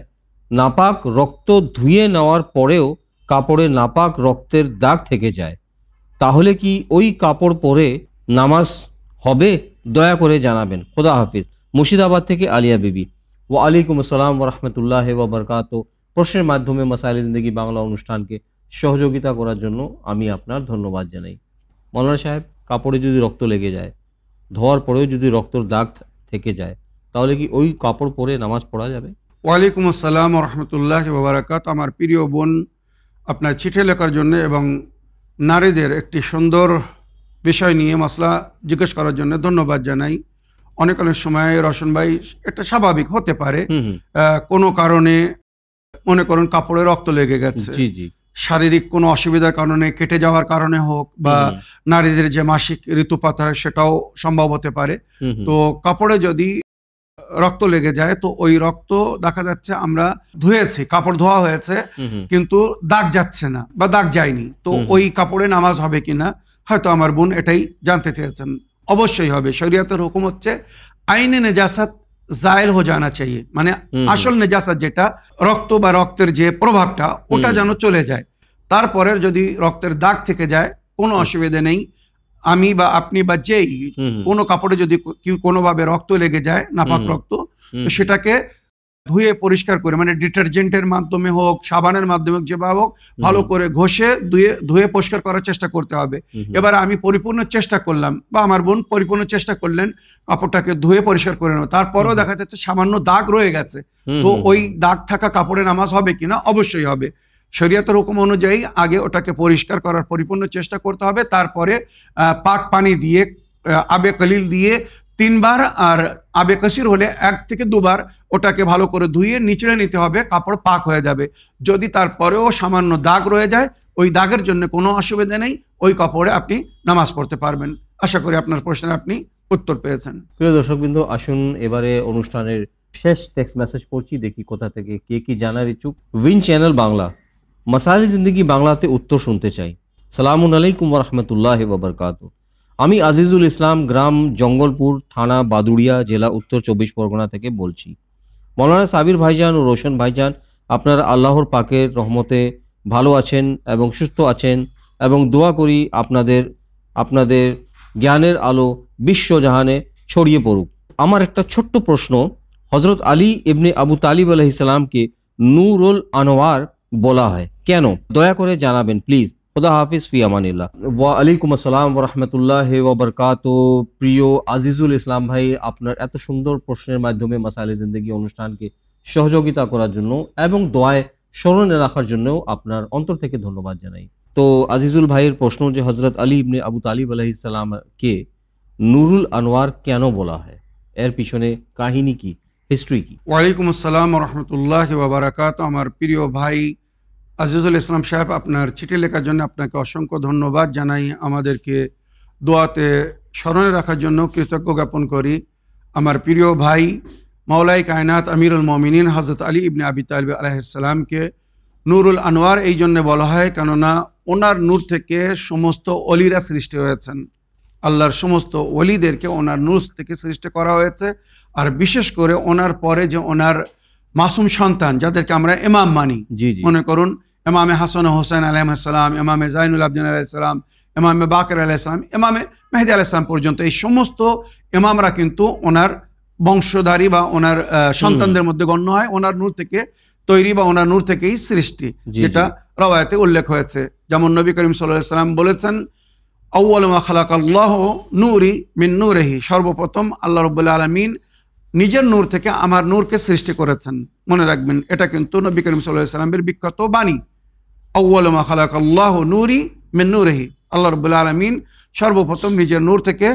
নাপাক রক্ত ধুয়ে নেওয়ার পরেও কাপড়ে নাপাক রক্তের দাগ থেকে যায়, তাহলে কি ওই কাপড় পরে নামাজ হবে? দয়া করে জানাবেন। খোদা হাফিজ। মুর্শিদাবাদ থেকে আলিয়া বিবি। ওয়া আলাইকুম আসসালাম ওয়া রাহমাতুল্লাহি ওয়া বারাকাতুহু। প্রশ্নের মাধ্যমে মাসাইলে জিন্দেগি বাংলা অনুষ্ঠানকে সহযোগিতা করার জন্য আমি আপনার ধন্যবাদ জানাই। মৌলানা সাহেব, কাপড়ে যদি রক্ত লেগে যায়, ধোয়ার পরেও যদি রক্তর দাগ থেকে যায়, তাহলে কি ওই কাপড় পরে নামাজ পড়া যাবে? ওয়ালাইকুম আসসালাম রহমতুল্লাহ বারাকাত। আমার প্রিয় বোন আপনার চিঠি লেখার জন্য এবং নারীদের একটি সুন্দর বিষয় নিয়ে মশলা জিজ্ঞেস করার জন্য ধন্যবাদ জানাই। অনেক সময় রওশন ভাই, এটা স্বাভাবিক হতে পারে, কোনো কারণে মনে করুন কাপড়ে রক্ত লেগে গেছে, জি জি, শারীরিক কোনো অসুবিধার কারণে, কেটে যাওয়ার কারণে হোক, বা নারীদের যে মাসিক ঋতুপাত হয় সেটাও সম্ভব হতে পারে। তো কাপড়ে যদি রক্ত লেগে যায়, তো ওই রক্ত দেখা যাচ্ছে আমরা ধুয়েছি, কাপড় ধোয়া হয়েছে, কিন্তু দাগ যাচ্ছে না বা দাগ যায়নি, তো ওই কাপড়ে নামাজ হবে কিনা, হয়তো আমার বোন এটাই জানতে চেয়েছেন। অবশ্যই হবে। শরীয়তের হুকুম হচ্ছে আইনে নেজাসাত জায়েল হো জানা চাইয়ে, মানে আসল নেজাসাত যেটা রক্ত বা রক্তের যে প্রভাবটা, ওটা যেন চলে যায়। তারপরে যদি রক্তের দাগ থেকে যায় কোনো অসুবিধা নেই। আমি বা আপনি বা যেই কোনো কাপড়ে যদি কোনোভাবে রক্ত লেগে যায়, নাপাক রক্ত, তো সেটাকে ধুয়ে পরিষ্কার করে, মানে ডিটারজেন্টের মাধ্যমে হোক, সাবানের মাধ্যমে হোক, যেভাবে হোক, ভালো করে ঘষে ধুয়ে পরিষ্কার করার চেষ্টা করতে হবে। এবার আমি পরিপূর্ণ চেষ্টা করলাম বা আমার বোন পরিপূর্ণ চেষ্টা করলেন কাপড়টাকে ধুয়ে পরিষ্কার করে নেওয়া, তারপরেও দেখা যাচ্ছে সামান্য দাগ রয়ে গেছে, তো ওই দাগ থাকা কাপড়ে নামাজ হবে কিনা? অবশ্যই হবে। শরীয়তের হুকুম অনুযায়ী আগে ওটাকে পরিষ্কার করার পরিপূর্ণ চেষ্টা করতে হবে, তারপরে পাক পানি দিয়ে, আবে কলিল দিয়ে 3 বার, আর আবে কাসির হলে 1 থেকে 2 বার ওটাকে ভালো করে ধুয়ে নিচড়ে নিতে হবে, কাপড় পাক হয়ে যাবে। যদি তারপরেও সামান্য দাগ রয়ে যায়, ওই দাগের জন্য কোনো অসুবিধা নেই, ওই কাপড়ে আপনি নামাজ পড়তে পারবেন। আশা করি আপনার প্রশ্নের আপনি উত্তর পেয়েছেন। প্রিয় দর্শকবৃন্দ, আসুন এবারে অনুষ্ঠানের শেষ টেক্সট মেসেজ পড়ছি, দেখি কোথা থেকে কে কি জানার ইচ্ছুক। উইন চ্যানেল বাংলা, মাসাইলে জিন্দেগি বাংলাতে উত্তর শুনতে চাই। সালামুন আলাইকুম ওয়া রাহমাতুল্লাহি ওয়া বারাকাতুহু। আমি আজিজুল ইসলাম, গ্রাম জঙ্গলপুর, থানা বাদুড়িয়া, জেলা উত্তর 24 পরগনা থেকে বলছি। মৌলানা সাবির ভাইজান ও রোশন ভাইজান, আপনারা আল্লাহর পাকের রহমতে ভালো আছেন এবং সুস্থ আছেন, এবং দোয়া করি আপনাদের জ্ঞানের আলো বিশ্বজাহানে ছড়িয়ে পড়ুক। আমার একটা ছোট্ট প্রশ্ন, হজরত আলী ইবনে আবু তালিব আলাইহিস সালামকে নূরুল আনোয়ার বলা হয় কেন? দয়া করে জানাবেন প্লিজ। খুদা হাফিজ, ফি আমানিল্লাহ। ওয়া আলাইকুম আসসালাম ওয়া রাহমাতুল্লাহি ওয়া বারাকাতুহু। প্রিয় আজিজুল ইসলাম ভাই, আপনার এত সুন্দর প্রশ্নের মাধ্যমে মাসাইলে জিন্দেগি অনুষ্ঠানকে সহযোগিতা করার জন্য এবং দোয়ায় স্মরণে রাখার জন্য আপনার অন্তর থেকে ধন্যবাদ জানাই। তো আজিজুল ভাইয়ের প্রশ্ন যে হজরত আলী ইবনে আবু তালিব আলাইহিস সালামকে নুরুল আনোয়ার কেন বলা হয়, এর পিছনে কাহিনী কি, হিস্ট্রি কি? ওয়ালাইকুম আসসালাম রহমতুল্লাহ ওয়া বারাকাতুহু। আমার প্রিয় ভাই আজিজুল ইসলাম সাহেব, আপনার চিঠি লেখার জন্য আপনাকে অসংখ্য ধন্যবাদ জানাই। আমাদেরকে দোয়াতে স্মরণে রাখার জন্য কৃতজ্ঞ জ্ঞাপন করি। আমার প্রিয় ভাই মাওলাই কায়নাত আমিরুল মুমিনিন হজরত আলী ইবনে আবি তালিব আলাইহিস সালামকে নূরুল আনোয়ার এই জন্য বলা হয়, কেননা ওনার নূর থেকে সমস্ত অলিরা সৃষ্টি হয়েছেন। আল্লাহর সমস্ত ওলিদেরকে ওনার নূর থেকে সৃষ্টি করা হয়েছে। আর বিশেষ করে ওনার পরে যে ওনার মাসুম সন্তান, যাদেরকে আমরা ইমাম মানি, মনে করুন ইমামে হাসান হোসেন আলাইহিসসালাম, ইমামে জাইনুল আবদিন আলাইহিসসালাম, ইমামে বাকের আলাইহিসসালাম, ইমামে মেহেদী আলাইহিসসালাম পর্যন্ত, এই সমস্ত ইমামরা কিন্তু ওনার বংশধারী বা ওনার সন্তানদের মধ্যে গণ্য হয়। ওনার নূর থেকে তৈরি বা ওনার নূর থেকেই সৃষ্টি, যেটা রওয়ায়াতে উল্লেখ হয়েছে। যেমন নবী করিম সাল্লাল্লাহু আলাইহি ওয়াসাল্লাম বলেছেন, আউয়ালু মা খালাকাল্লাহু নূরি মিন নূরিহি, সর্বপ্রথম আল্লাহ রাব্বুল আলামিন নিজের নূর থেকে আমার নূরকে সৃষ্টি করেছেন। মনে রাখবেন, এটা কিন্তু নবী করিম সাল্লাল্লাহু আলাইহি ওয়াসাল্লামের বিখ্যাত বাণী। আউয়ালু মা খালাকাল্লাহু নূরি মিন নূরিহি, আল্লাহ রাব্বুল আলামিন সর্বপ্রথম নিজের নূর থেকে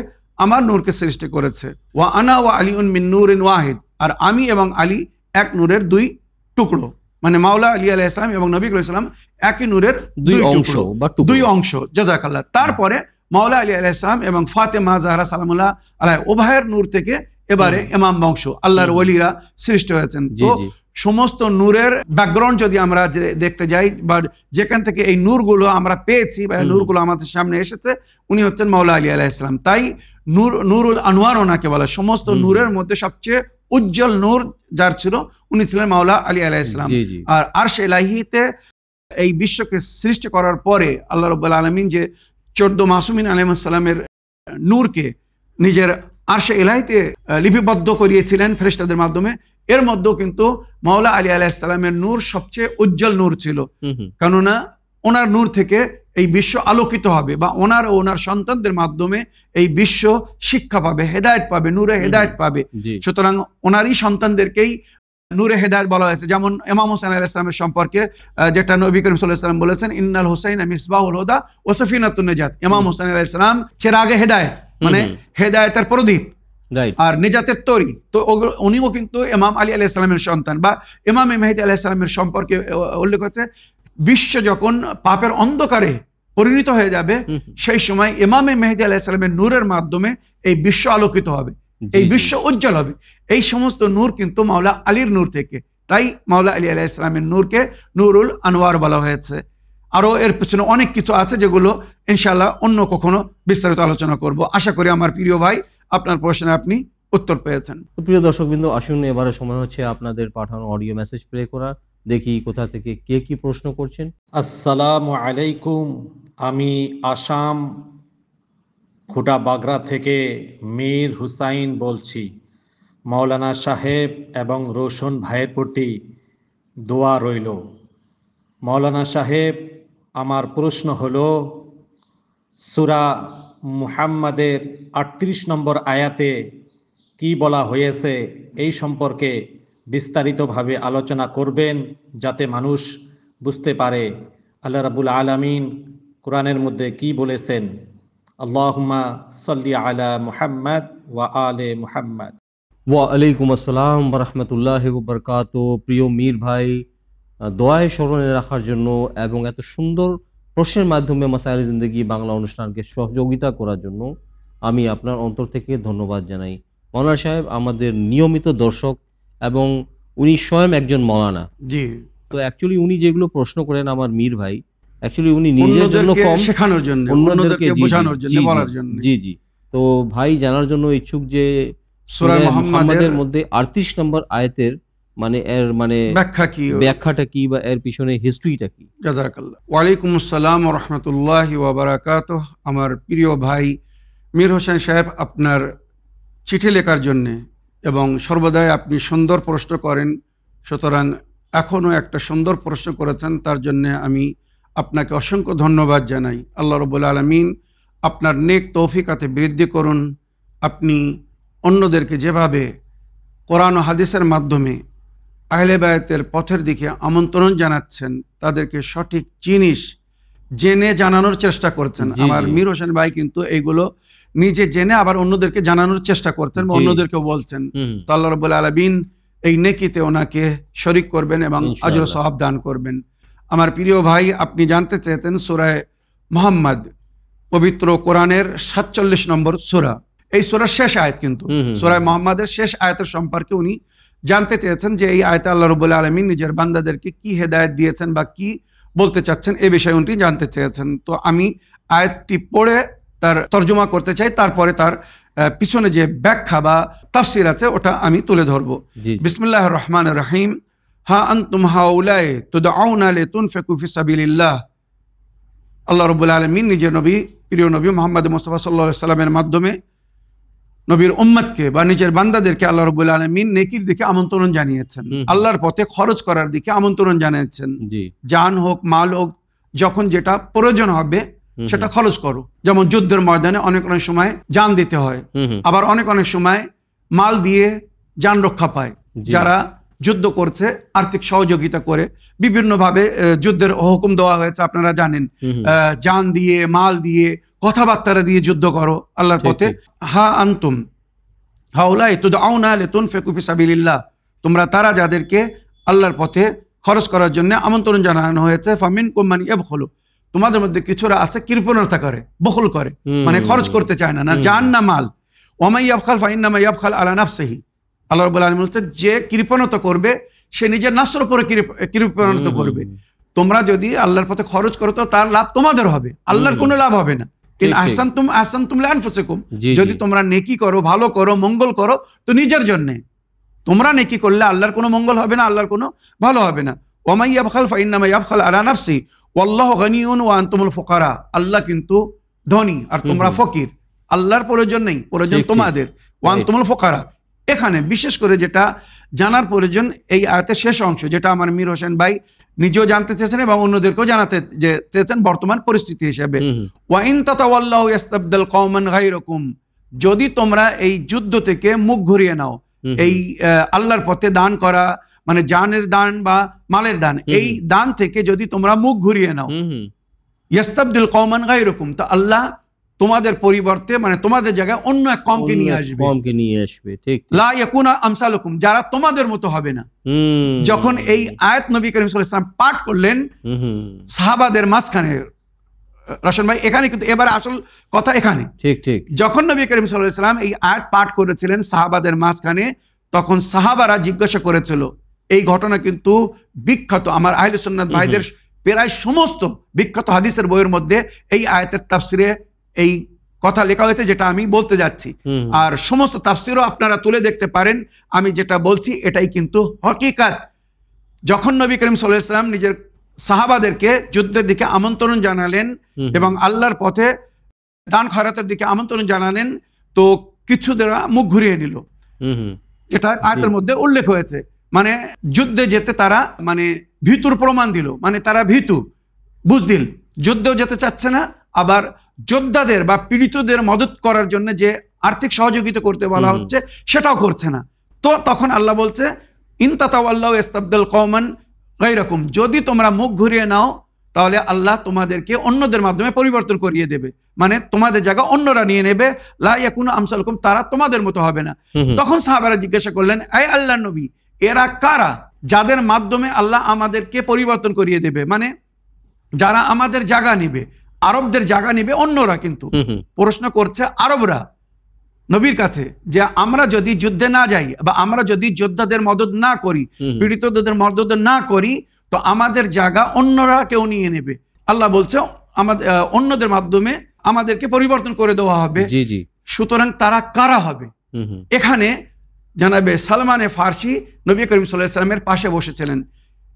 আমার নূরকে সৃষ্টি করেছে। ওয়া আনা ওয়া আলিউন মিন নূরিন ওয়াহিদ, আর আমি এবং আলী এক নূরের 2 টুকরো, মানে মাওলা আলী আলাইহিস সালাম এবং নবী করিম সাল্লাল্লাহু আলাইহি ওয়াসাল্লাম একই নূরের 2 অংশ। জাযাকাল্লাহ। তারপরে মাওলা আলী আলাইহিস সালাম এবং ফাতেমা জাহরা সালামুল্লাহ আলাইহা উভয়ের নূর থেকে এবারে ইমাম বংশ, আল্লাহর ওলিরা সৃষ্টি হয়েছেন। জি, তো জি। সমস্ত নূরের ব্যাকগ্রাউন্ড যদি আমরা দেখতে যাই বা যেখান থেকে এই নূরগুলো আমরা পেয়েছি বা নূরগুলো আমাদের সামনে এসেছে, উনি হচ্ছেন মাওলা আলী আলাইহিস সালাম। তাই নূরুল আনোয়ার ওনাকে বলা। সমস্ত নূরের মধ্যে সবচেয়ে উজ্জ্বল নূর যার ছিল উনি ছিলেন মাওলা আলী আলাইহিস সালাম। জি, জি। আর আরশে ইলাহিতে এই বিশ্বকে সৃষ্টি করার পরে আল্লাহ রাব্বুল আলামিন যে 14 মাসুমিন আলাইহিস সালামের নূরকে নিজের আরশে ইলাহিতে লিপিবদ্ধ করিয়েছিলেন ফেরেশতাদের মাধ্যমে, এর মধ্যেও কিন্তু মাওলা আলী আলাইহিস সালামের নূর সবচেয়ে উজ্জ্বল নূর ছিল। কেননা ওনার নূর থেকে এই বিশ্ব আলোকিত হবে বা ওনার ও ওনার সন্তানদের মাধ্যমে এই বিশ্ব শিক্ষা পাবে, হেদায়েত পাবে, নূরে হেদায়েত পাবে। সুতরাং ওনারই সন্তানদেরকেই নূরে হেদায়েত বলা হয়েছে। যেমন ইমাম হোসেন আলাইহিস সালামের সম্পর্কে যেটা নবী করিম সাল্লাল্লাহু আলাইহি ওয়াসাল্লাম বলেছেন, ইন্নাল হুসাইন মিসবাহুল হুদা ওয়া সাফিনাতুন নাজাত। ইমাম হোসেন আলাইহিস সালাম চিরাগে হেদায়েত, মানে হেদায়েতের প্রদীপ আর নিজাতের তরি। তো উনিও কিন্তু ইমাম আলী আলাইহিস সালামের সন্তান বা ইমাম মেহেদী আলাইহিস সালামের সম্পর্কে উল্লেখ হচ্ছে, বিশ্ব যখন পাপের অন্ধকারে পরিণত হয়ে যাবে সেই সময় ইমাম মেহেদী আলাইহিস সালামের নূরের মাধ্যমে এই বিশ্ব আলোকিত হবে, এই বিশ্ব উজ্জ্বল হবে। এই সমস্ত নূর কিন্তু মাওলা আলীর নূর থেকে। তাই মাওলা আলী আলাইহিস সালামের নূরকে নূরুল আনোয়ার বলা হয়েছে। আরও এর পেছনে অনেক কিছু আছে যেগুলো ইনশাআল্লাহ অন্য কখনো বিস্তারিত আলোচনা করব। আশা করি আমার প্রিয় ভাই আপনার প্রশ্নে আপনি উত্তর পেয়েছেন। প্রিয় দর্শকবৃন্দ, আসুন এবারে সময় হচ্ছে আপনাদের পাঠানো অডিও মেসেজ প্লে করা। দেখি কোথা থেকে কে কি প্রশ্ন করছেন। আসসালামু আলাইকুম, আমি আসাম খুটা বাগরা থেকে মীর হুসাইন বলছি। মাওলানা সাহেব এবং রোশন ভাইয়ের প্রতি দোয়া রইল। মাওলানা সাহেব, আমার প্রশ্ন হলো, সূরা মুহাম্মাদের 38 নম্বর আয়াতে কি বলা হয়েছে এই সম্পর্কে বিস্তারিতভাবে আলোচনা করবেন যাতে মানুষ বুঝতে পারে আল্লাহ রাব্বুল আলামিন কোরআনের মধ্যে কি বলেছেন। আল্লাহুম্মা সাল্লি আলা মুহাম্মাদ ওয়া আলে মুহাম্মাদ। ওয়া আলাইকুম আসসালাম ওয়া রাহমাতুল্লাহি ওয়া বারাকাতুহু। প্রিয় মীর ভাই, দোয়ায় স্মরণে রাখার জন্য এবং এত সুন্দর প্রশ্নের মাধ্যমে মাসাইল জিন্দেগি বাংলা অনুষ্ঠানকে সহযোগিতা করার জন্য আমি আপনার অন্তর থেকে ধন্যবাদ জানাই। মাওলানা সাহেব আমাদের নিয়মিত দর্শক এবং উনি স্বয়ং একজন মাওলানা। জি। তো অ্যাকচুয়ালি উনি যেগুলো প্রশ্ন করেন আমার মীর ভাই, অ্যাকচুয়ালি উনি নিজের জন্য কম, শেখানোর জন্য, অন্যদেরকে বোঝানোর জন্য, বলার জন্য। জি জি। তো ভাই জানার জন্য ইচ্ছুক যে সূরা মুহাম্মাদের মধ্যে 38 নম্বর আয়াতের মানে এর মানে ব্যাখ্যাটা কি বা এর পিছনে হিস্ট্রিটা কি। জাযাকাল্লাহ। ওয়া আলাইকুম আসসালাম ওয়া রাহমাতুল্লাহি ওয়া বারাকাতুহু। আমার প্রিয় ভাই মীর হোসেন সাহেব, আপনার চিঠি লেখার জন্যে এবং সর্বদাই আপনি সুন্দর প্রশ্ন করেন, সুতরাং এখনও একটা সুন্দর প্রশ্ন করেছেন, তার জন্যে আমি আপনাকে অসংখ্য ধন্যবাদ জানাই। আল্লাহ রাব্বুল আলামিন আপনার নেক তৌফিকাতে বৃদ্ধি করুন। আপনি অন্যদেরকে যেভাবে কোরআন ও হাদিসের মাধ্যমে আহলে বায়াতের পথের দিকে আমন্ত্রণ জানাচ্ছেন, তাদেরকে সঠিক জিনিস জেনে জানানোর চেষ্টা করছেন। আমার মীর হোসেন ভাই কিন্তু এইগুলো নিজে জেনে আবার অন্যদেরকে জানানোর চেষ্টা করছেন বা অন্যদেরকেও বলছেন। তো আল্লাহ রাব্বুল আলামিন এই নেকিতে ওনাকে শরীক করবেন এবং আজর সওয়াব দান করবেন। আমার প্রিয় ভাই, আপনি জানতে চেয়েছেন সূরা মুহাম্মদ পবিত্র কোরআনের 47 নম্বর সূরা, এই সূরার শেষ আয়াত, কিন্তু সূরা মুহাম্মদের শেষ আয়াতের সম্পর্কে উনি জানতে চেয়েছেন যে এই আয়াতে আল্লাহ রাব্বুল আলামিন নিজের বান্দাদেরকে কি হেদায়েত দিয়েছেন বা কি বলতে চাচ্ছেন, এই বিষয়ে উনি জানতে চেয়েছেন। তো আমি আয়াতটি পড়ে তার তর্জমা করতে চাই, তারপরে তার পিছনে যে ব্যাখ্যা বা তাফসির আছে ওটা আমি তুলে ধরবো। বিসমিল্লাহির রহমানির রহিম। হা আনতুম হাউলাই তুদআউনা লিতুনফিকু ফি সাবিলিল্লাহ। আল্লাহ রাব্বুল আলামিন নিজের নবী, প্রিয় নবী মুহাম্মদ মুস্তাফা সাল্লাল্লাহু আলাইহি সাল্লামের মাধ্যমে নবীর উম্মতকে বা নিজের বান্দাদেরকে আল্লাহ রাব্বুল আলামিন নেকির দিকে আমন্ত্রণ জানিয়েছেন, আল্লাহর পথে খরচ করার দিকে আমন্ত্রণ জানিয়েছেন। জান হোক, মাল হোক, যখন যেটা প্রয়োজন হবে সেটা খরচ করো। যেমন যুদ্ধের ময়দানে অনেক অনেক সময় জান দিতে হয়, আবার অনেক অনেক সময় মাল দিয়ে জান রক্ষা পায়। যারা যুদ্ধ করছে আর্থিক সহযোগিতা করে বিভিন্নভাবে যুদ্ধের হুকুম দেওয়া হয়েছে, আপনারা জানেন। জান দিয়ে, মাল দিয়ে, কথাবার্তা দিয়ে যুদ্ধ করো আল্লাহর পথে। হা আনতুম হাউলাই তুদআউনা লিতুনফিকু ফি সাবিলিল্লাহ, তোমরা তারা যাদেরকে আল্লাহর পথে খরচ করার জন্য আমন্ত্রণ জানানো হয়েছে। ফামিনকুম মান ইয়াবখুলু, তোমাদের মধ্যে কিছুরা আছে কৃপণতা করে, বখল করে, মানে খরচ করতে চায় না, না জান না মাল। ওয়ামাই ইয়াবখাল ফাইন্নামা ইয়াবখাল আলা নাফসিহি, আল্লাহ রাব্বুল আলামিন বলছেন যে কৃপণতা করবে সে নিজের নফসের উপরে কৃপণতা করবে। তোমরা যদি আল্লাহর পথে খরচ করো তো তার লাভ তোমাদের হবে, আল্লাহর কোনো লাভ হবে না। ইন আহসানতুম আহসানতুম লিআনফুসিকুম, যদি তোমরা নেকি করো, ভালো করো, মঙ্গল করো তো নিজের জন্য। তোমরা নেকি করলে আল্লাহর কোনো মঙ্গল হবে না, আল্লাহর কোনো ভালো হবে না। ওয়ামাই ইয়াবখাল ফাইন্নামা ইয়াবখাল আলা নাফসিহি ওয়াল্লাহু গনিয়ুন ওয়া আনতুমুল ফুকারা, আল্লাহ কিন্তু ধনী আর তোমরা ফকির। আল্লাহর প্রয়োজন নেই, প্রয়োজন তোমাদের। ওয়া আনতুমুল ফুকারা, এখানে বিশেষ করে যেটা জানার প্রয়োজন এই আয়াতের শেষ অংশ, যেটা আমার মীর হোসেন ভাই নিজেও জানতে চেয়েছেন এবং অন্যদেরকেও জানাতে চেয়েছেন বর্তমান পরিস্থিতি হিসেবে। ওয়া ইন তাতাওয়াল্লাউ ইস্তাবদিল কওমান গায়রাকুম, যদি তোমরা এই যুদ্ধ থেকে মুখ ঘুরিয়ে নাও, এই আল্লাহর পথে দান করা মানে জানের দান বা মালের দান, এই দান থেকে যদি তোমরা মুখ ঘুরিয়ে নাও, ইস্তাবদিল কওমান গায়রাকুম, তো আল্লাহ তোমাদের পরিবর্তে মানে তোমাদের জায়গায় অন্য এক কওমকে নিয়ে আসবে। ঠিক, লা ইয়াকুনা আমসালুকুম, যারা তোমাদের মতো হবে না। যখন এই আয়াত নবী করিম সাল্লাল্লাহু আলাইহি ওয়াসাল্লাম পাঠ করলেন সাহাবাদের মাঝখানে, রশন ভাই এখানে কিন্তু এবারে আসল কথা এখানে, ঠিক ঠিক, যখন নবী করিম সাল্লাল্লাহু আলাইহি ওয়াসাল্লাম এই আয়াত পাঠ করেছিলেন সাহাবাদের মাঝখানে, তখন সাহাবারা জিজ্ঞাসা করেছিল, এই ঘটনা কিন্তু বিখ্যাত, আমার আহলে সুন্নাত ভাইদের প্রায় সমস্ত বিখ্যাত হাদিসের বইয়ের মধ্যে এই আয়াতের তাফসিরে এই কথা লেখা হয়েছে যেটা আমি বলতে যাচ্ছি। আর সমস্ত তাফসিরও আপনারা তুলে দেখতে পারেন, আমি যেটা বলছি এটাই কিন্তু হকিকত। যখন নবী করিম সাল্লাল্লাহু আলাইহি ওয়াসাল্লাম নিজের সাহাবাদেরকে যুদ্ধের দিকে আমন্ত্রণ জানালেন এবং আল্লাহর পথে দান খয়রাতের দিকে আমন্ত্রণ জানালেন, তো কিছু দ্বারা মুখ ঘুরিয়ে নিল, যেটা আয়াতের মধ্যে উল্লেখ হয়েছে। মানে যুদ্ধে যেতে তারা মানে ভীতুর প্রমাণ দিল, মানে তারা ভীতু বুঝদিল, যুদ্ধেও যেতে চাচ্ছে না, আবার যোদ্ধাদের বা পীড়িতদের মদত করার জন্য যে আর্থিক সহযোগিতা করতে বলা হচ্ছে সেটাও করছে না। তো তখন আল্লাহ বলছে, ইন তাতাওয়াল্লাউ ইস্তাবদিল কওমান গায়রাকুম, যদি তোমরা মুখ ঘুরিয়ে নাও তাহলে আল্লাহ তোমাদেরকে অন্যদের মাধ্যমে পরিবর্তন করিয়ে দেবে, মানে তোমাদের জায়গা অন্যরা নিয়ে নেবে। লা ইয়াকুনা আমসালুকুম, তারা তোমাদের মতো হবে না। তখন সাহাবারা জিজ্ঞাসা করলেন, এই আল্লাহর নবী, এরা কারা যাদের মাধ্যমে আল্লাহ আমাদেরকে পরিবর্তন করিয়ে দেবে? মানে যারা আমাদের জায়গা নেবে, আরবদের জায়গা নেবে অন্যরা। কিন্তু প্রশ্ন করছে আরবরা নবীর কাছে যে আমরা যদি যুদ্ধে না যাই বা আমরা যদি যোদ্ধাদের মদত না করি, পীড়িতদের মদত না করি, তো আমাদের জায়গা অন্যরা কেউ নিয়ে নেবে। আল্লাহ বলছে আমাদের অন্যদের মাধ্যমে আমাদেরকে পরিবর্তন করে দেওয়া হবে। সুতরাং তারা কারা হবে? এখানে জানাবে সালমানে ফার্সি নবী করিম সাল্লাল্লাহু আলাইহি ওয়াসাল্লামের পাশে বসেছিলেন।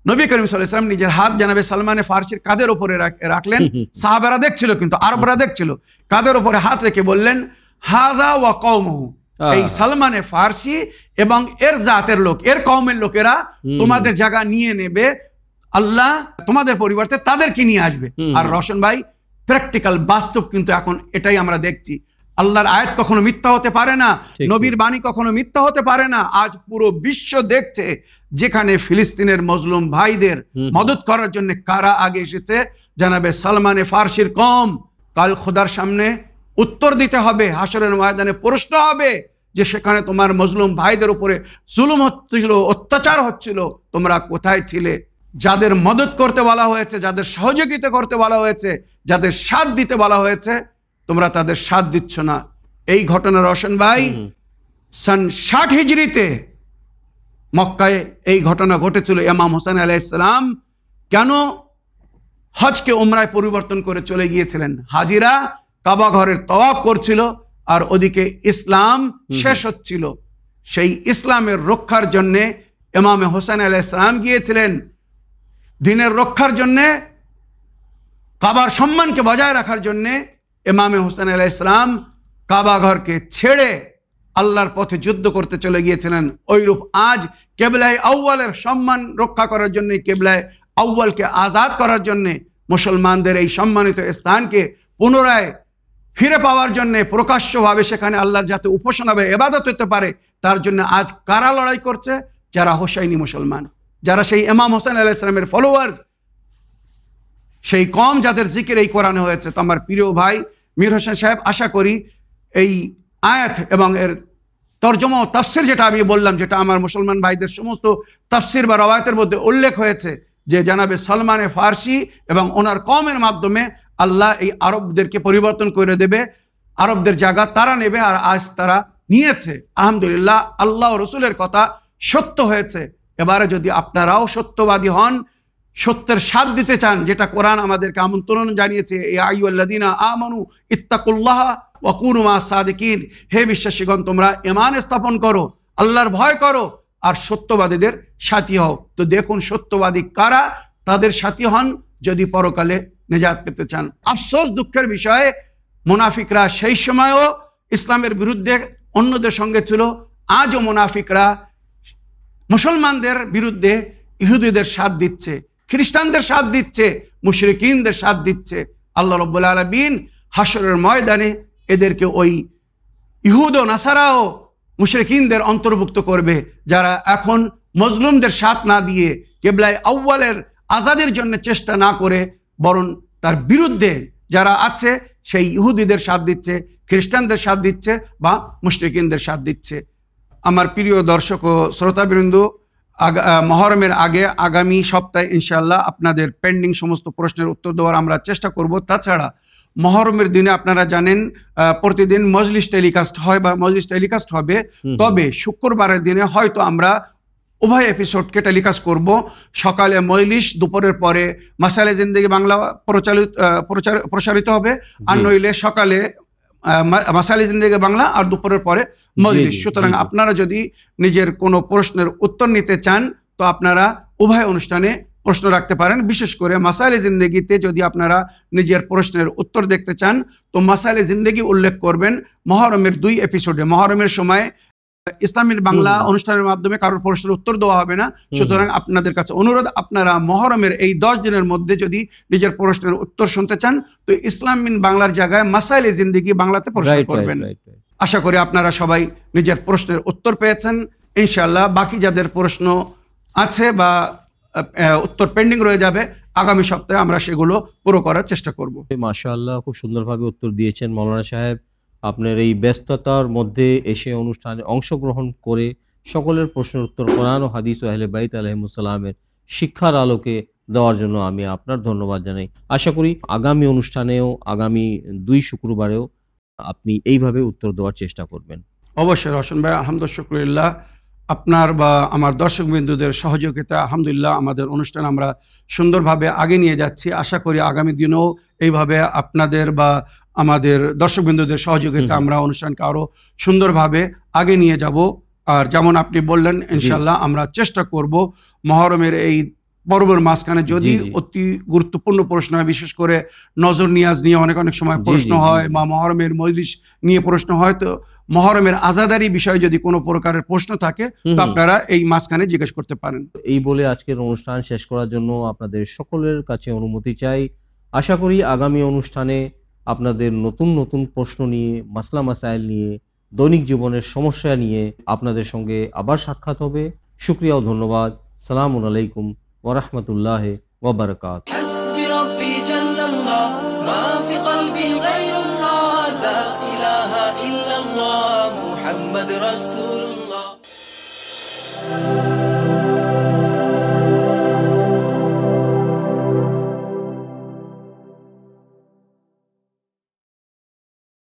নবী করিম সাল্লাল্লাহু আলাইহি ওয়াসাল্লাম নিজের হাত জানাবে সালমানে ফার্সির কাঁধের উপরে রাখলেন। সাহাবারা দেখছিল, কিন্তু আরবরা দেখছিল। কাঁধের উপরে হাত রেখে বললেন, হাযা ওয়া কওমুহু, এই সালমানে ফার্সি এবং এর জাতের লোক, এর কওমের লোকেরা তোমাদের জায়গা নিয়ে নেবে, আল্লাহ তোমাদের পরিবর্তে তাদেরকে নিয়ে আসবে। আর রশন ভাই, প্র্যাকটিক্যাল বাস্তব কিন্তু এখন এটাই আমরা দেখছি। আল্লাহর আয়াত কখনো মিথ্যা হতে পারে না, নবীর বাণী কখনো মিথ্যা হতে পারে না। আজ পুরো বিশ্ব দেখছে যেখানে ফিলিস্তিনের মজলুম ভাইদের মদত করার জন্য কারা আগে এসেছে, জানাবে সালমানে ফার্সির কওম। কাল খোদার সামনে উত্তর দিতে হবে, হাসরের ময়দানে প্রশ্ন হবে যে সেখানে তোমার মজলুম ভাইদের উপরে জুলুম হচ্ছিল, অত্যাচার হচ্ছিল, তোমরা কোথায় ছিলে? যাদের মদত করতে বলা হয়েছে, যাদের সহযোগিতা করতে বলা হয়েছে, যাদের সাথ দিতে বলা হয়েছে, তোমরা তাদের সাথ দিচ্ছ না। এই ঘটনা রশন ভাই সন 60 হিজরিতে মক্কায় এই ঘটনা ঘটেছিল। ইমাম হোসেন আলাইহিস সালাম কেন হজকে উমরায় পরিবর্তন করে চলে গিয়েছিলেন? হাজিরা কাবা ঘরের তওয়াফ করছিল আর ওদিকে ইসলাম শেষ হচ্ছিল। সেই ইসলামের রক্ষার জন্য ইমাম হোসেন আলাইহিস সালাম গিয়েছিলেন, দিনের রক্ষার জন্য, কাবার সম্মানকে বজায় রাখার জন্য ইমাম হোসেন আলাইহিস সালাম কাবা ঘরকে ছেড়ে আল্লাহর পথে যুদ্ধ করতে চলে গিয়েছিলেন। ওইরূপ আজ কেবলায়ে আউয়ালের সম্মান রক্ষা করার জন্য, কেবলায়ে আউয়ালকে আজাদ করার জন্য, মুসলমানদের এই সম্মানিত স্থানকে পুনরায় ফিরে পাওয়ার জন্য, প্রকাশ্যভাবে সেখানে আল্লাহর যাতে উপাসনা বা ইবাদত হতে পারে, তার জন্য আজ কারা লড়াই করছে? যারা হোসাইনি মুসলমান, যারা সেই ইমাম হোসেন আলাইহিস সালামের ফলোয়ার্স, সেই কম যাদের জিকির এই কোরআনে হয়েছে। তো আমার প্রিয় ভাই মীর হোসেন সাহেব, আশা করি এই আয়াত এবং এর তরজমা ও তাফসির যেটা আমি বললাম, যেটা আমার মুসলমান ভাইদের সমস্ত তাফসির বা রওয়ায়াতের মধ্যে উল্লেখ হয়েছে, যে জানাবে সালমানে ফার্সি এবং ওনার কওমের মাধ্যমে আল্লাহ এই আরবদেরকে পরিবর্তন করে দেবে, আরবদের জায়গা তারা নেবে। আর আজ তারা নিয়েছে, আলহামদুলিল্লাহ আল্লাহ ও রসুলের কথা সত্য হয়েছে। এবারে যদি আপনারাও সত্যবাদী হন, সত্যের স্বাদ দিতে চান, যেটা কোরআন আমাদেরকে আমন্ত্রণ জানিয়েছে, ইয়া আইয়ুহাল্লাযীনা আমানু ইত্তাকুল্লাহ ওয়া কুনু মা'আস সাদিকিন, হে বিশ্বাসীগণ তোমরা ঈমান স্থাপন করো, আল্লাহর ভয় করো আর সত্যবাদীদের সাথী হও। তো দেখুন সত্যবাদী কারা, তাদের সাথী হন যদি পরকালে নেজাত পেতে চান। আফসোস, দুঃখের বিষয়ে মুনাফিকরা সেই সময়ও ইসলামের বিরুদ্ধে অন্যদের সঙ্গে ছিল, আজও মুনাফিকরা মুসলমানদের বিরুদ্ধে ইহুদিদের সাথ দিচ্ছে, খ্রিস্টানদের সাথ দিচ্ছে, মুশরিকিনদের সাথ দিচ্ছে। আল্লাহ রাব্বুল আলামিন হাশরের ময়দানে এদেরকে ওই ইহুদ ও নাসারা ও মুশরিকিনদের অন্তর্ভুক্ত করবে, যারা এখন মজলুমদের সাথ না দিয়ে কিবলায়ে আউয়ালের আজাদের জন্য চেষ্টা না করে বরং তার বিরুদ্ধে যারা আছে সেই ইহুদিদের সাথ দিচ্ছে, খ্রিস্টানদের সাথ দিচ্ছে বা মুশরিকিনদের সাথ দিচ্ছে। আমার প্রিয় দর্শক ও শ্রোতাবৃন্দ, মহরমের আগে আগামী সপ্তাহে ইনশাআল্লাহ আপনাদের পেন্ডিং সমস্ত প্রশ্নের উত্তর দেওয়ার আমরা চেষ্টা করব। তাছাড়া মহরমের দিনে আপনারা জানেন প্রতিদিন মজলিস টেলিকাস্ট হয় বা মজলিস টেলিকাস্ট হবে, তবে শুক্রবারের দিনে হয়তো আমরা উভয় এপিসোডকে টেলিকাস্ট করব। সকালে মজলিস, দুপুরের পরে মাসাইলে জিন্দেগি বাংলা প্রসারিত হবে, আর নইলে সকালে মাসাইলে জিন্দেগি বাংলা আর দুপুরের পরে মজলিস। সুতরাং আপনারা যদি নিজের কোনো প্রশ্নের উত্তর নিতে চান তো আপনারা উভয় অনুষ্ঠানে প্রশ্ন রাখতে পারেন। বিশেষ করে মাসাইলে জিন্দেগিতে যদি আপনারা নিজের প্রশ্নের উত্তর দেখতে চান তো মাসাইলে জিন্দেগি উল্লেখ করবেন মহরমের 2 এপিসোডে। মহরমের সময় ইসলামের বাংলা অনুষ্ঠানের মাধ্যমে কারোর প্রশ্নের উত্তর দেওয়া হবে না। সুতরাং আপনাদের কাছে অনুরোধ, আপনারা মহরমের এই 10 দিনের মধ্যে যদি নিজের প্রশ্নের উত্তর শুনতে চান তো ইসলামিন বাংলার জায়গায় মাসাইলে জিন্দেগি বাংলাতে প্রশ্ন করবেন। আশা করি আপনারা সবাই নিজের প্রশ্নের উত্তর পেয়েছেন ইনশাআল্লাহ। বাকি যাদের প্রশ্ন আছে বা উত্তর পেন্ডিং রয়ে যাবে, আগামী সপ্তাহে আমরা সেগুলো পুরো করার চেষ্টা করব। মাশাআল্লাহ, খুব সুন্দরভাবে উত্তর দিয়েছেন মাওলানা সাহেব। আপনার এই ব্যস্ততার মধ্যে এসে অনুষ্ঠানে অংশগ্রহণ করে সকলের প্রশ্নের উত্তর কোরআন ও হাদিস ও আহলে বাইত আলাইহিমুসসালামের শিক্ষার আলোকে দেওয়ার জন্য আমি আপনার ধন্যবাদ জানাই। আশা করি আগামী অনুষ্ঠানেও, আগামী 2 শুক্রবারেও আপনি এইভাবে উত্তর দেওয়ার চেষ্টা করবেন। অবশ্যই রওশন ভাই, আলহামদুলিল্লাহ, শুকরিল্লাহ। আপনার বা আমার দর্শক বিন্দুদের সহযোগিতা আলহামদুলিল্লাহ আমাদের অনুষ্ঠান আমরা সুন্দরভাবে আগে নিয়ে যাচ্ছি। আশা করি আগামী দিনেও এইভাবে আপনাদের বা আমাদের দর্শক বিন্দুদের সহযোগিতা আমরা অনুষ্ঠানকে আরো সুন্দরভাবে আগে নিয়ে যাব। আর যেমন আপনি বললেন ইনশাআল্লাহ আমরা চেষ্টা করব মহরমের এই পর্বের মাঝখানে যদি অতি গুরুত্বপূর্ণ প্রশ্ন হয়, বিশেষ করে নজর নিয়াজ নিয়ে অনেক সময় প্রশ্ন হয় বা মহরমের মজলিস নিয়ে প্রশ্ন হয়, তো মহরমের আজাদারি বিষয়ে যদি কোনো প্রকারের প্রশ্ন থাকে তো আপনারা এই মাঝখানে জিজ্ঞেস করতে পারেন। এই বলে আজকের অনুষ্ঠান শেষ করার জন্য আপনাদের সকলের কাছে অনুমতি চাই। আশা করি আগামী অনুষ্ঠানে আপনাদের নতুন নতুন প্রশ্ন নিয়ে, মাসলা মাসাইল নিয়ে, দৈনিক জীবনের সমস্যা নিয়ে আপনাদের সঙ্গে আবার সাক্ষাৎ হবে। শুকরিয়া ও ধন্যবাদ। সালামু আলাইকুম ওয়া রাহমাতুল্লাহি ওয়া বারাকাতুহু। حسبي ربي جل الله ما في قلبي غير الله لا إله إلا الله محمد رسول